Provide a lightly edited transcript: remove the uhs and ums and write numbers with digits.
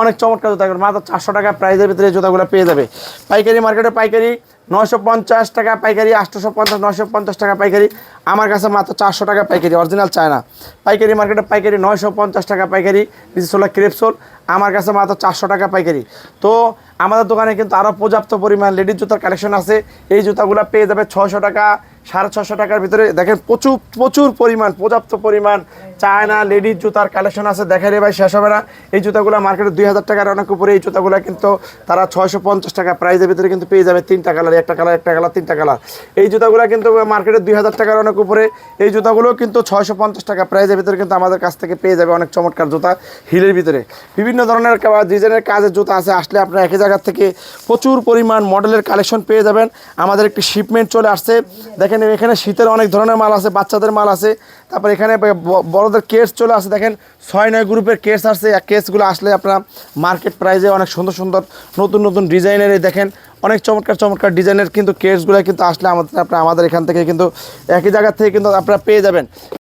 অনেক চমৎকার জুতা, মাত্র 400 টাকা প্রাইসের ভিতরে এই জুতাগুলো পেয়ে যাবে। পাইকারি মার্কেটে পাইকারি 950 টাকা, পাইকারি 850, 950 টাকা পাইকারি। আমার কাছে মাত্র 400 টাকা পাইকারি, অরিজিনাল চায়না। পাইকারি মার্কেটে পাইকারি 950 টাকা পাইকারি, বিশেষলা ক্রেপসোল আমার কাছে মাত্র 400 টাকা পাইকারি। তো আমাদের দোকানে কিন্তু আরও পর্যাপ্ত পরিমাণ লেডিস জুতার কালেকশন আছে। এই জুতাগুলো পেয়ে যাবে 600 টাকা, 650 টাকার ভিতরে। দেখেন প্রচুর প্রচুর পরিমাণ, পর্যাপ্ত পরিমাণ চায়না লেডিস জুতার কালেকশন আছে, দেখে রে ভাই শেষ হবে না। এই জুতাগুলো মার্কেটে 2000 টাকার অনেক উপরে। এই জুতাগুলো কিন্তু তারা 650 টাকা প্রাইসের ভিতরে কিন্তু পেয়ে যাবে। 3টা কালার, একটা কালার, একটা কালার, 3টা কালার। এই জুতাগুলো কিন্তু মার্কেটে 2000 টাকার অনেক উপরে। এই জুতাগুলো কিন্তু 650 টাকা প্রাইসের ভিতরে কিন্তু আমাদের কাছ থেকে পেয়ে যাবে। অনেক চমৎকার জুতা হিলের ভিতরে, বিভিন্ন ধরনের ডিজাইনের কাজের জুতা আছে। আসলে আপনারা একই জায়গা থেকে প্রচুর পরিমাণ মডেলের কালেকশন পেয়ে যাবেন। আমাদের একটি শিপমেন্ট চলে আসছে, দেখেন এখানে শীতের অনেক ধরনের মাল আছে, বাচ্চাদের মাল আছে। তারপর এখানে বড়দের কেস চলে আসছে, দেখেন 6-9 গ্রুপের কেস আসছে। কেসগুলো আসলে আপনার মার্কেট প্রাইসে অনেক সুন্দর সুন্দর নতুন নতুন ডিজাইনের, দেখেন অনেক চমৎকার চমৎকার ডিজাইনের কিন্তু কেসগুলো কিন্তু আসলে আমাদের এখান থেকে কিন্তু একই জায়গা থেকে কিন্তু আপনারা পেয়ে যাবেন।